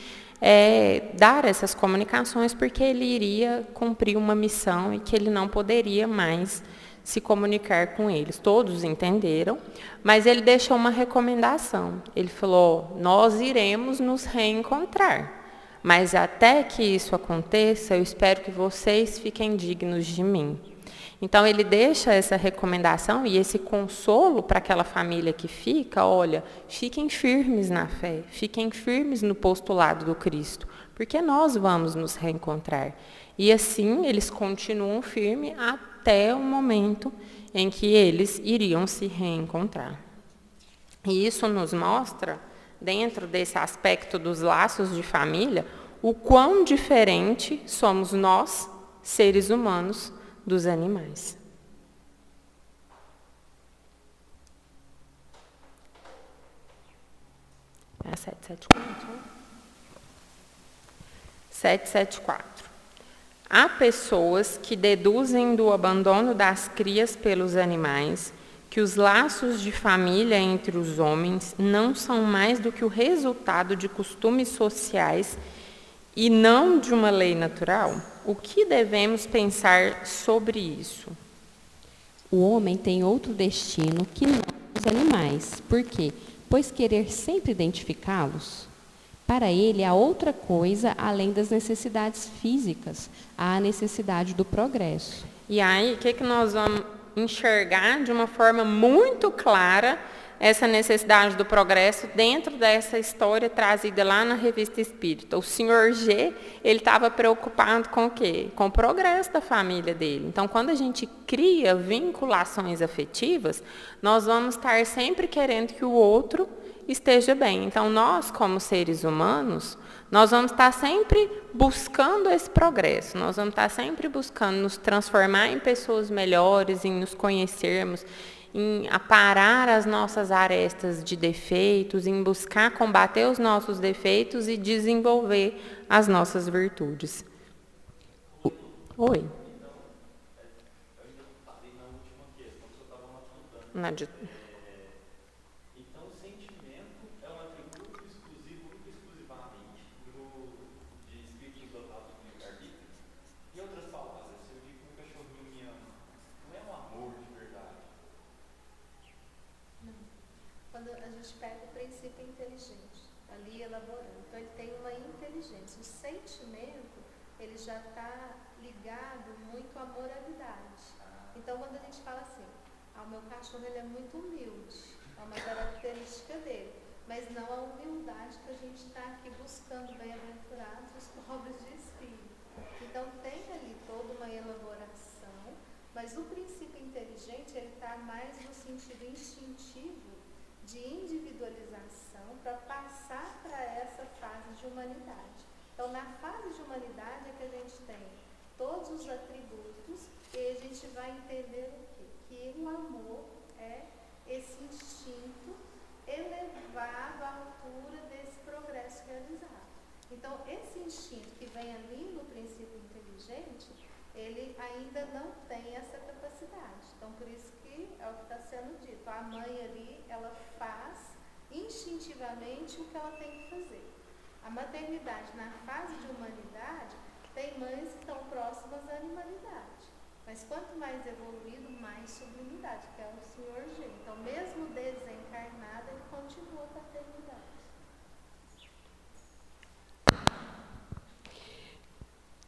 [SPEAKER 2] dar essas comunicações, porque ele iria cumprir uma missão e que ele não poderia mais se comunicar com eles. Todos entenderam, mas ele deixou uma recomendação. Ele falou: nós iremos nos reencontrar, mas até que isso aconteça, eu espero que vocês fiquem dignos de mim. Então, ele deixa essa recomendação e esse consolo para aquela família que fica: olha, fiquem firmes na fé, fiquem firmes no postulado do Cristo, porque nós vamos nos reencontrar. E assim, eles continuam firmes até o momento em que eles iriam se reencontrar. E isso nos mostra, dentro desse aspecto dos laços de família, o quão diferente somos nós, seres humanos, dos animais. É a 774. 774. Há pessoas que deduzem do abandono das crias pelos animais que os laços de família entre os homens não são mais do que o resultado de costumes sociais e não de uma lei natural. O que devemos pensar sobre isso?
[SPEAKER 3] O homem tem outro destino que não os animais. Por quê? Pois querer sempre identificá-los. Para ele, há outra coisa além das necessidades físicas, há a necessidade do progresso.
[SPEAKER 2] E aí, o que nós vamos enxergar de uma forma muito clara essa necessidade do progresso dentro dessa história trazida lá na Revista Espírita. O senhor G, ele estava preocupado com o quê? Com o progresso da família dele. Então, quando a gente cria vinculações afetivas, nós vamos estar sempre querendo que o outro esteja bem. Então, nós, como seres humanos, nós vamos estar sempre buscando esse progresso, nós vamos estar sempre buscando nos transformar em pessoas melhores, em nos conhecermos, em aparar as nossas arestas de defeitos, em buscar combater os nossos defeitos e desenvolver as nossas virtudes. Oi.
[SPEAKER 4] Então, o sentimento é um atributo exclusivo, exclusivamente de espíritos dotados do livre-arbítrio? Em outras palavras, se eu digo que um cachorrinho me ama, não é um amor de verdade?
[SPEAKER 5] Não. Quando a gente pega o princípio inteligente, ali elaborando, então ele tem uma inteligência. O sentimento, ele já está ligado muito à moralidade. Então, quando a gente fala assim, o meu cachorro ele é muito humilde, é uma característica dele, mas não a humildade que a gente está aqui buscando, bem-aventurados os pobres de espírito. Então tem ali toda uma elaboração, mas o princípio inteligente ele está mais no sentido instintivo de individualização para passar para essa fase de humanidade. Então na fase de humanidade é que a gente tem todos os atributos e a gente vai entender o quê? Que o amor é esse instinto elevado à altura desse progresso realizado. Então, esse instinto que vem ali no princípio inteligente, ele ainda não tem essa capacidade. Então, por isso que é o que está sendo dito. A mãe ali, ela faz instintivamente o que ela tem que fazer. A maternidade, na fase de humanidade, tem mães que estão próximas à animalidade. Mas quanto mais evoluído, mais sublimidade, que é o senhor G. Então, mesmo desencarnado, ele continua a paternidade.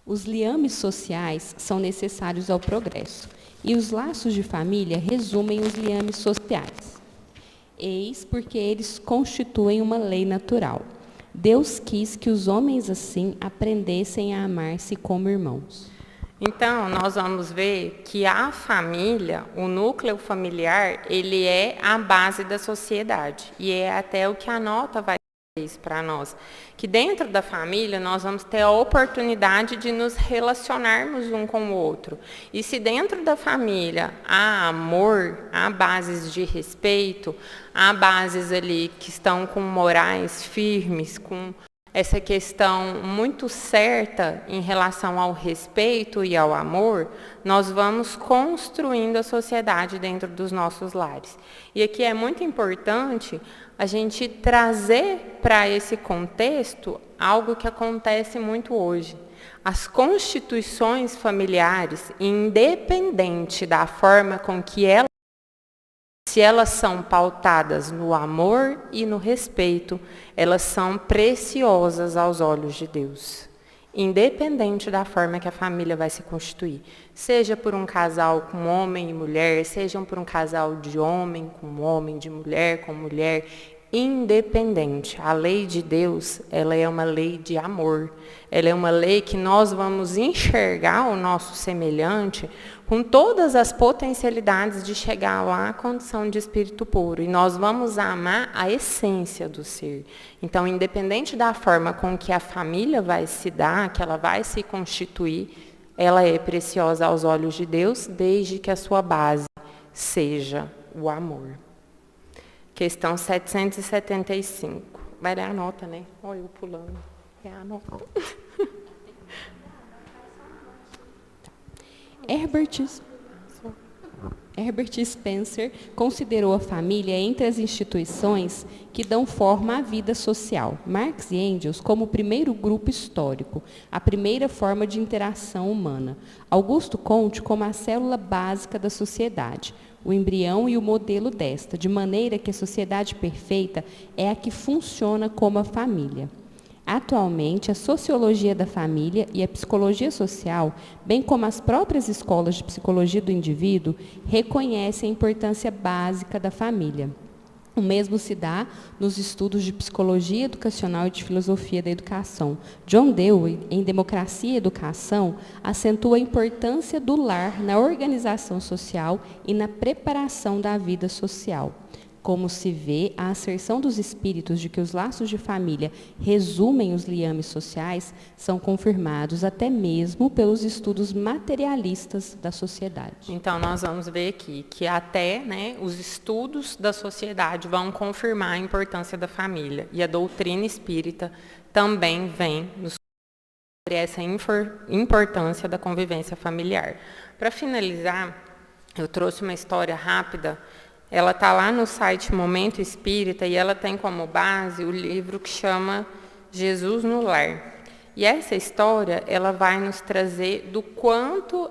[SPEAKER 3] Os liames sociais são necessários ao progresso, e os laços de família resumem os liames sociais. Eis porque eles constituem uma lei natural. Deus quis que os homens assim aprendessem a amar-se como irmãos.
[SPEAKER 2] Então, nós vamos ver que a família, o núcleo familiar, ele é a base da sociedade. E é até o que a nota vai dizer isso para nós. Que dentro da família, nós vamos ter a oportunidade de nos relacionarmos um com o outro. E se dentro da família há amor, há bases de respeito, há bases ali que estão com morais firmes, com essa questão muito certa em relação ao respeito e ao amor, nós vamos construindo a sociedade dentro dos nossos lares. E aqui é muito importante a gente trazer para esse contexto algo que acontece muito hoje. As constituições familiares, independente da forma com que elas, se elas são pautadas no amor e no respeito, elas são preciosas aos olhos de Deus. Independente da forma que a família vai se constituir. Seja por um casal com homem e mulher, seja por um casal de homem com homem, de mulher com mulher, independente. A lei de Deus, ela é uma lei de amor. Ela é uma lei que nós vamos enxergar o nosso semelhante com todas as potencialidades de chegar lá à condição de espírito puro. E nós vamos amar a essência do ser. Então, independente da forma com que a família vai se dar, que ela vai se constituir, ela é preciosa aos olhos de Deus, desde que a sua base seja o amor. Questão 775. Vai ler a nota, né? Olha eu pulando. É a nota.
[SPEAKER 3] Herbert Spencer considerou a família entre as instituições que dão forma à vida social. Marx e Engels como o primeiro grupo histórico, a primeira forma de interação humana. Augusto Comte como a célula básica da sociedade, o embrião e o modelo desta, de maneira que a sociedade perfeita é a que funciona como a família. Atualmente, a sociologia da família e a psicologia social, bem como as próprias escolas de psicologia do indivíduo, reconhecem a importância básica da família. O mesmo se dá nos estudos de psicologia educacional e de filosofia da educação. John Dewey, em Democracia e Educação, acentua a importância do lar na organização social e na preparação da vida social. Como se vê, a asserção dos espíritos de que os laços de família resumem os liames sociais são confirmados até mesmo pelos estudos materialistas da sociedade.
[SPEAKER 2] Então, nós vamos ver aqui que até, né, os estudos da sociedade vão confirmar a importância da família. E a doutrina espírita também vem nos sobre essa importância da convivência familiar. Para finalizar, eu trouxe uma história rápida. Ela está lá no site Momento Espírita e ela tem como base o livro que chama Jesus no Lar. E essa história, ela vai nos trazer do quanto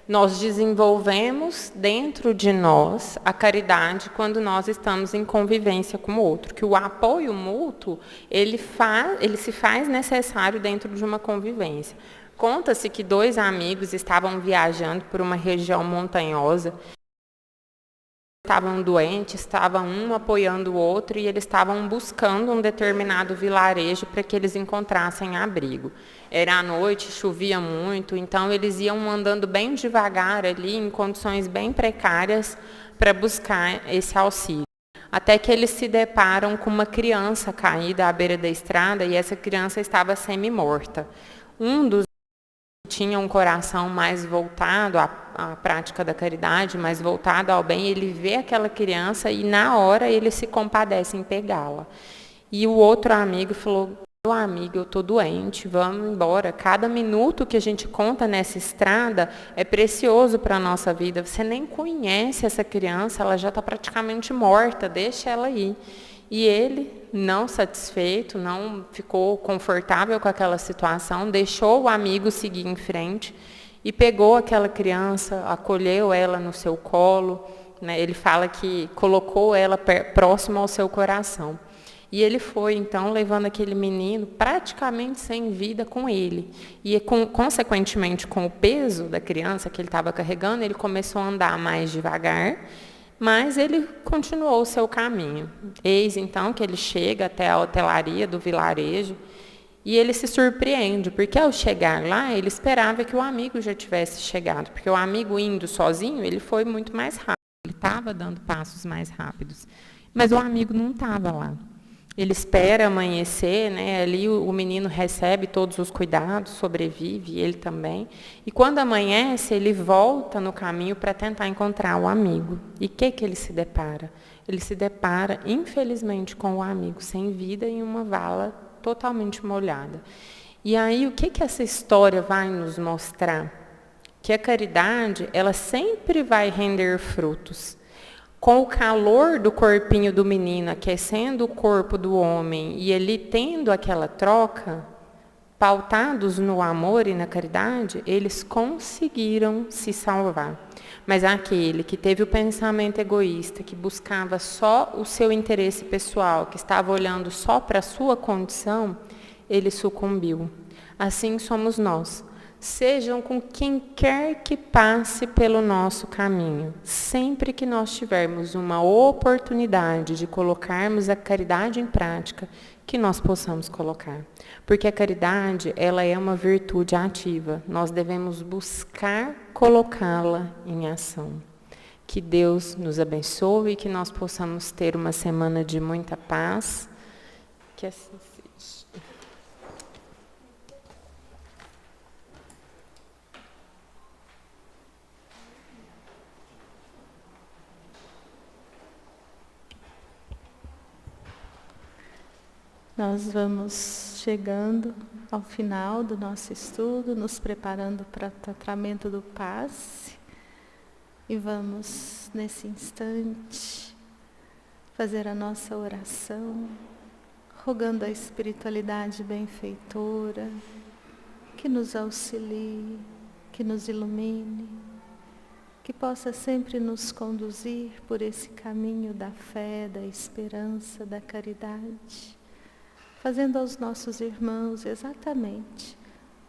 [SPEAKER 2] nós desenvolvemos dentro de nós a caridade quando nós estamos em convivência com o outro. Que o apoio mútuo, ele se faz necessário dentro de uma convivência. Conta-se que 2 amigos estavam viajando por uma região montanhosa, estavam doentes, estavam um apoiando o outro e eles estavam buscando um determinado vilarejo para que eles encontrassem abrigo. Era à noite, chovia muito, então eles iam andando bem devagar ali, em condições bem precárias, para buscar esse auxílio. Até que eles se deparam com uma criança caída à beira da estrada e essa criança estava semi-morta. Um dos tinha um coração mais voltado à prática da caridade, mais voltado ao bem, ele vê aquela criança e na hora ele se compadece em pegá-la. E o outro amigo falou: meu amigo, eu estou doente, vamos embora. Cada minuto que a gente conta nessa estrada é precioso para a nossa vida. Você nem conhece essa criança, ela já está praticamente morta, deixa ela ir. E ele, não satisfeito, não ficou confortável com aquela situação, deixou o amigo seguir em frente e pegou aquela criança, acolheu ela no seu colo, né? Ele fala que colocou ela próximo ao seu coração. E ele foi, então, levando aquele menino praticamente sem vida com ele. E, consequentemente, com o peso da criança que ele estava carregando, ele começou a andar mais devagar, mas ele continuou o seu caminho. Eis, então, que ele chega até a hotelaria do vilarejo e ele se surpreende, porque ao chegar lá, ele esperava que o amigo já tivesse chegado, porque o amigo indo sozinho, ele foi muito mais rápido, ele estava dando passos mais rápidos, mas o amigo não estava lá. Ele espera amanhecer, né? Ali o menino recebe todos os cuidados, sobrevive, ele também. E quando amanhece, ele volta no caminho para tentar encontrar o amigo. E o que ele se depara? Ele se depara, infelizmente, com o amigo sem vida em uma vala totalmente molhada. E aí, o que essa história vai nos mostrar? Que a caridade, ela sempre vai render frutos. Com o calor do corpinho do menino aquecendo o corpo do homem e ele tendo aquela troca, pautados no amor e na caridade, eles conseguiram se salvar. Mas aquele que teve o pensamento egoísta, que buscava só o seu interesse pessoal, que estava olhando só para a sua condição, ele sucumbiu. Assim somos nós. Sejam com quem quer que passe pelo nosso caminho. Sempre que nós tivermos uma oportunidade de colocarmos a caridade em prática, que nós possamos colocar. Porque a caridade, ela é uma virtude ativa. Nós devemos buscar colocá-la em ação. Que Deus nos abençoe e que nós possamos ter uma semana de muita paz. Que assim seja.
[SPEAKER 1] Nós vamos chegando ao final do nosso estudo, nos preparando para o tratamento do passe. E vamos, nesse instante, fazer a nossa oração, rogando a espiritualidade benfeitora, que nos auxilie, que nos ilumine, que possa sempre nos conduzir por esse caminho da fé, da esperança, da caridade, fazendo aos nossos irmãos exatamente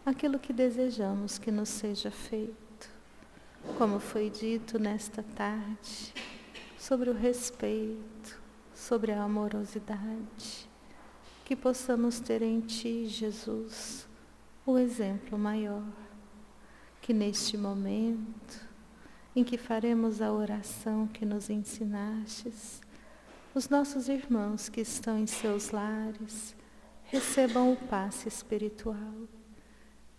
[SPEAKER 1] aquilo que desejamos que nos seja feito, como foi dito nesta tarde, sobre o respeito, sobre a amorosidade, que possamos ter em Ti, Jesus, o exemplo maior, que neste momento em que faremos a oração que nos ensinastes, os nossos irmãos que estão em seus lares recebam o passe espiritual,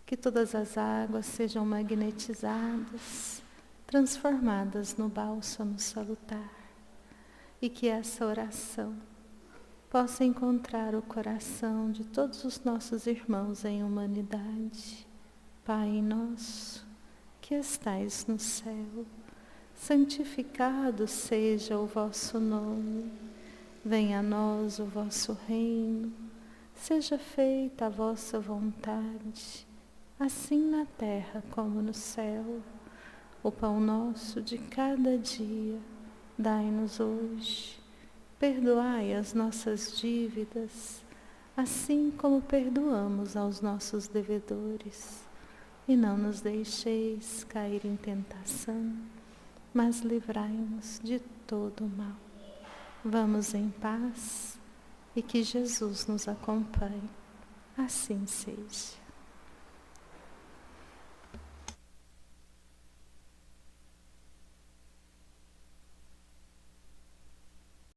[SPEAKER 1] que todas as águas sejam magnetizadas, transformadas no bálsamo salutar, e que essa oração possa encontrar o coração de todos os nossos irmãos em humanidade. Pai nosso, que estais no céu, santificado seja o vosso nome. Venha a nós o vosso reino. Seja feita a vossa vontade, assim na terra como no céu. O pão nosso de cada dia, dai-nos hoje. Perdoai as nossas dívidas, assim como perdoamos aos nossos devedores. E não nos deixeis cair em tentação, mas livrai-nos de todo o mal. Vamos em paz e que Jesus nos acompanhe. Assim seja.